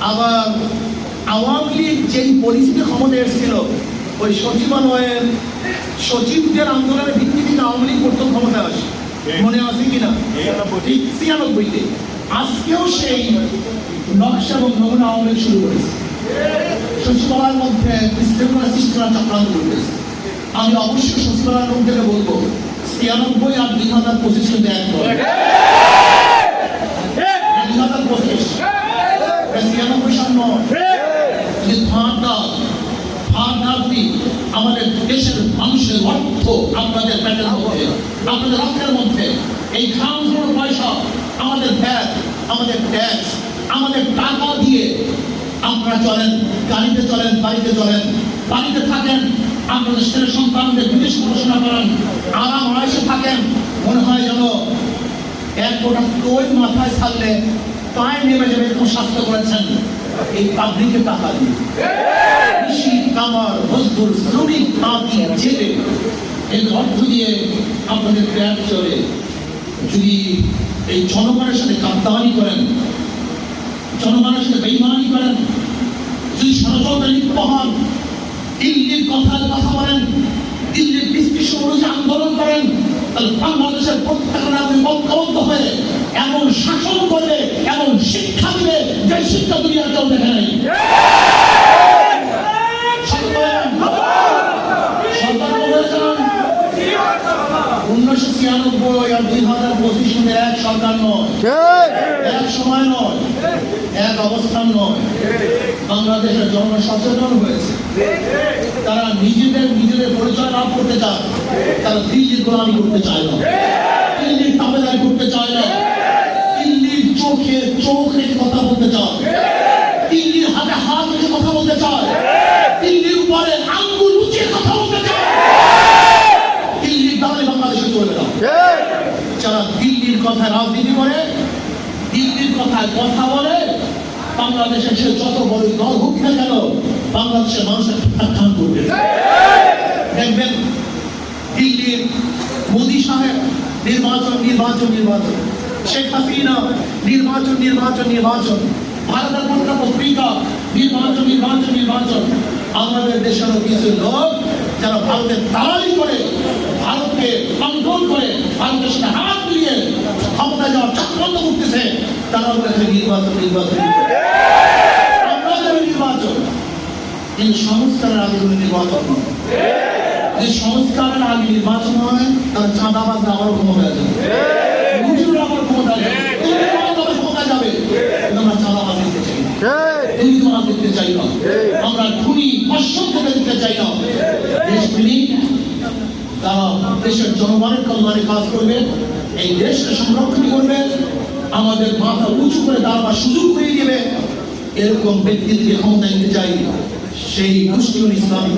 আবার আওয়ামী লীগ যেই পরিস্থিতি ক্ষমতা এসেছিল, ওই সচিবালয়ের সচিবদের আন্দোলনের ভিত্তিতে আওয়ামী লীগ প্রথম ক্ষমতায় আসে, মনে আছে কিনা? ঠিক ৯৬-তে। আজকেও সেই নকশা এবং নমুনা আওয়ামী লীগ শুরু করেছে, সচিবালয়ের মধ্যে বিশৃঙ্খলা সৃষ্টি করার চক্রান্ত করতেছে। আমি অবশ্যই সচিবালয়ের লোকদেরকে বলবো ৯৬ আর ২০২৫ কিন্তু এক নয়। ২০২৫ ৯৬ সাল নয়। আমাদের দেশের মানুষের অর্থ আপনাদের পেটের মধ্যে, আপনাদের রক্তের মধ্যে, এই খাওয়ানোর পয়সা, আমাদের ভ্যাট, আমাদের ট্যাক্স, আমাদের টাকা দিয়ে আপনারা চলেন, গাড়িতে চলেন, বাড়িতে চলেন, বাড়িতে থাকেন, আপনাদের ছেলে সন্তানদের বিদেশ পড়াশোনা করেন, আরাম আয়েসে থাকেন। মনে হয় যেন এক গোটা ওই মাথায় ছাড়লে পায়ে নেমে যাবে, এরকম স্বাস্থ্য করেছেন এই পাবলিকের টাকা দিয়ে। কৃষি, কামার, মজদুর, শ্রমিক, তাঁতি, জেলে, এর অর্থ দিয়ে আপনাদের পেট চলে। যদি এই জনগণের সাথে গাদ্দারি করেন, জনগণের সাথে বেইমানি করেন, যদি ষড়যন্ত্রে লিপ্ত হন, দিল্লির কথার কথা বলেন, দিল্লির ডিসক্রিপশন অনুযায়ী আন্দোলন করেন, তাহলে বাংলাদেশের প্রত্যেক নাগরিক ঐক্যবদ্ধ হয়ে এমন শাসন করবে, এমন শিক্ষা দিবে যে শিক্ষা দুনিয়ার কেউ দেখে নাই। ১৯৯৬ আর ২০২৫ এক সরকার নয়, এক সময় নয়, এক অবস্থান নয়। বাংলাদেশের জনগণ সচেতন হয়েছে, তারা নিজেদের পরিচয় লাভ করতে চায়, তারা দিল্লির গোলামি করতে চায় না, দিল্লির তাবেদারি করতে চায় না, দিল্লির চোখে চোখ রেখে কথা বলতে চায়, দিল্লির হাতে হাত রেখে কথা বলতে চায়, দিল্লির উপরে আঙ্গুল উঁচিয়ে কথা বলতে চায়। দিল্লির দালালি বাংলাদেশে চলবে না। যারা দিল্লির কথায় রাজনীতি করে, দিল্লির কথায় কথা বলে, বাংলাদেশের সে যত বড় দল হোক না কেন, বাংলাদেশের মানুষের প্রত্যাখ্যান করবে। দেখবেন দিল্লির মোদী সাহেব নির্বাচন, শেখ হাসিনা নির্বাচন, ভারতের পত্রিকা পত্রিকা নির্বাচন। আমাদের দেশেরও কিছু লোক যারা ভারতের দালালি করে, ভারতকে কন্ট্রোল করে, ভারতের সাথে হাত মিলিয়ে ক্ষমতায় যাওয়ার চক্রান্ত করতেছে, তারা বলেছে নির্বাচন। আমরা যারা নির্বাচন, এই সংস্কারের আগে নির্বাচন হয়, যে সংস্কারের আগে নির্বাচন হয়, তারা চাঁদাবাজরা আবার ক্ষমতায় যাবে, হুজুর আবার ক্ষমতায় যাবে, আমরা চাঁদাবাজ দিতে চাই না, দুর্নীতিবাজ দিতে চাই না, আমরা খুনি অসভ্য দিতে চাই না। দেশপ্রেমিক তারা দেশের জনগণের কল্যাণে কাজ করবে, এই দেশকে সংরক্ষণ করবে, আমাদের মাথা উঁচু করে দাঁড়াবার সুযোগ করে দেবে, এরকম ব্যক্তিদেরকে ক্ষমতা নিতে চাই। সেই গোষ্ঠী হল ইসলামী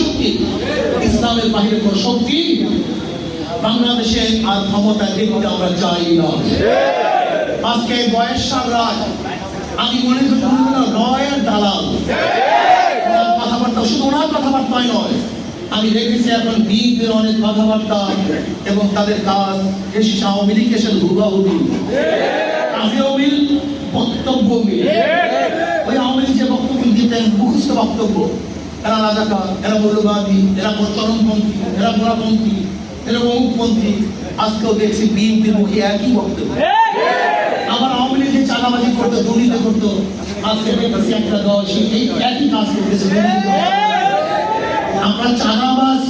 শক্তি। ইসলামের বাহিরে কোন শক্তি বাংলাদেশে আর ক্ষমতা দেখতে আমরা চাই না। আজকে বয়সার রাজ, আমি মনে করি রয়ের দালাল কথাবার্তা, শুধু ওনার কথাবার্তাই নয়, আমি দেখেছি এখন বিএনপির অনেক কথাবার্তা এবং তাদের কাজ আওয়ামী লীগ এসে হুবাহুবি, কাজেও মিল, বক্তব্য মিল। ওই আওয়ামী লীগ যে বক্তব্য দিতেন, মুখস্থ বক্তব্য, এরা রাজাকার, এরা মৌলবাদী, এরা চরমপন্থী, এরা গোড়াপন্থী, এরা অমুকপন্থী। আজকেও দেখছি বিএনপির মুখে একই বক্তব্য। আবার আওয়ামী লীগ যে চাঁদাবাজি করতো, দুর্নীতি করতো, আজকে দেখছি একটা দল এই একই কাজ করতেছে। আমরা চাঁদাবাজ,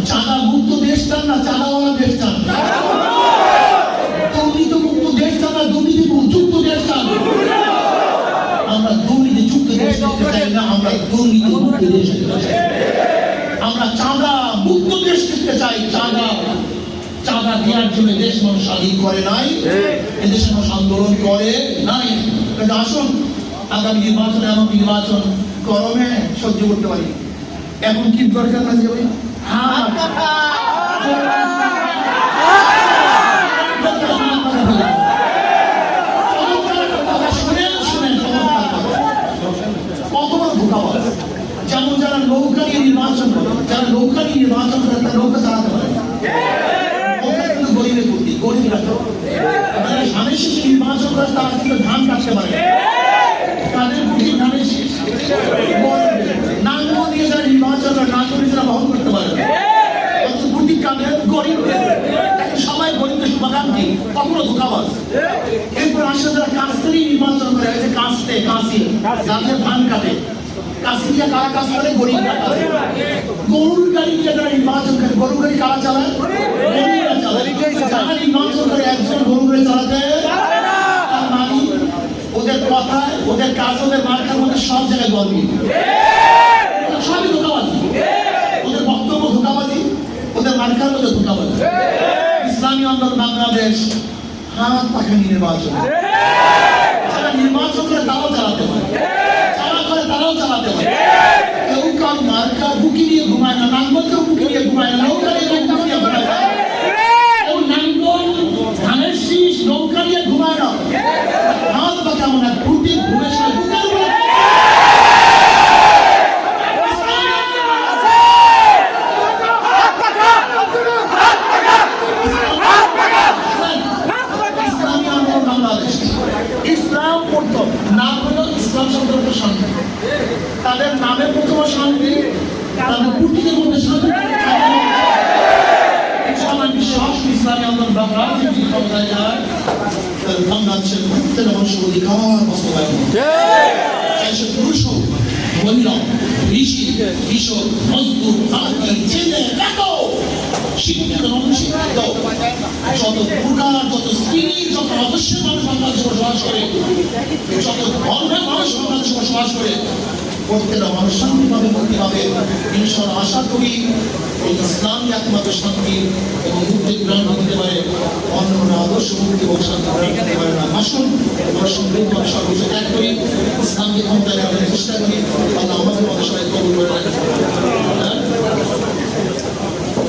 চাঁদা মুক্ত দেশ চান না, চাঁদাওয়ালা দেশ চান, দুর্নীতি মুক্ত দেশ চান না, দুর্নীতি যুক্ত দেশ চান। আমরা দুর্নীতি যুক্ত দেশ দেখতে চাই না, আমরা দুর্নীতি মুক্ত দেশ দেখতে চাই। আমরা চাঁদা মুক্ত দেশ দেখতে চাই। চাঁদা দেওয়ার জন্য দেশ মানুষ স্বাধীন করে নাই, এদেশের মানুষ আন্দোলন করে নাই। আসুন আগামী নির্বাচনে, এমন নির্বাচন গরমে সহ্য করতে পারি, এখন কি দরকার না যাবে, কত বড় ধোঁকাবাজ। যেমন যারা নৌকা নিয়ে নির্বাচন করে, তারা নৌকা চালাতে পারে না, গরিবের প্রতি গরিব রাখা, স্বামী শিশু নির্বাচন বসবাস তারা কিন্তু ধান কাটতে পারে তাদের বুঝি ধানের শেষ নাঙ্গল দিয়ে যারা নির্বাচন করে নাঙ্গল দিয়ে বহন করতে পারে বুদ্ধি কামে গরিবদের সবাই গরিবদের শুভাকাঙ্ক্ষী কখনো ধোকাবাজ এরপর আসলে যারা কাস্তেরই নির্বাচন করে হয়েছে কাস্তে কাশি যাদের ধান কাটে কাশি দিয়ে কারা কাজ করে গরিবরা গরুর গাড়ি দিয়ে যারা নির্বাচন করে গরুর গাড়ি কারা চালায় গরিবরা চালায় যারা নির্বাচন করে একজন গরু গাড়ি চালাতে তার মানে ওদের কথায় ওদের কাজ ওদের মার্কার মধ্যে সব জায়গায় গর্বী সবই ধোকাবাজি ওদের বক্তব্য ধোকাবাজি ওদের মার্কার মধ্যে ধোকাবাজি ইসলামী আন্দোলন বাংলাদেশ হাত পাখানি নির্বাচন যারা নির্বাচন করে তারাও চালাতে পারে যারা করে তারাও চালাতে পারে কেউ কার মার্কা বুকি নিয়ে ঘুমায় না নাঙ্গলকেও বুকি নিয়ে ঘুমায় না নৌকা নিয়ে ঘুমায় না কেউ নাঙ্গল ধানের শীষ নৌকা নিয়ে ঘুমায় না হাত পা কেমন এক ফুটি ঘুমের সময় বুকের উপরে ইসলাম পড়তো নাম হলো ইসলাম শব্দের শান্তি তাদের নামে প্রথম শান্তি তাদের পুটিকের মধ্যে শান্তি বিশ্বাস ইসলামী আন্দোলন বাংলাদেশ ক্ষমতায় যায় বাংলাদেশের প্রত্যেক মানুষের অধিকার বাস্তবায়ন সে পুরুষ হোক মহিলা ঋষি কিশোর মজদুর তাঁতি ছেলে দেখো শিক্ষিত অনশিক্ষিত যত প্রকার যত শ্রেণী যত অবশ্যই মানুষ বাংলাদেশে বসবাস করে যত ধর্মের মানুষ বাংলাদেশে বসবাস করে প্রত্যেকটা মানুষ শান্তি পাবে মুক্তি পাবে ইনশাআল্লাহ আশা করি এই ইসলামী একমাত্র শান্তি এবং মুক্তি গ্রহণ করতে পারে অন্য কোনো আদর্শ মুক্তি এবং শান্তি গ্রহণ করতে পারে না আসুন আমরা সমৃদ্ধভাবে সর্বোচ্চ ত্যাগ করি ইসলামকে ক্ষমতায় রাখার চেষ্টা করি আল্লাহ আমাদের মধ্যে সবাই কবুল করে রাখেন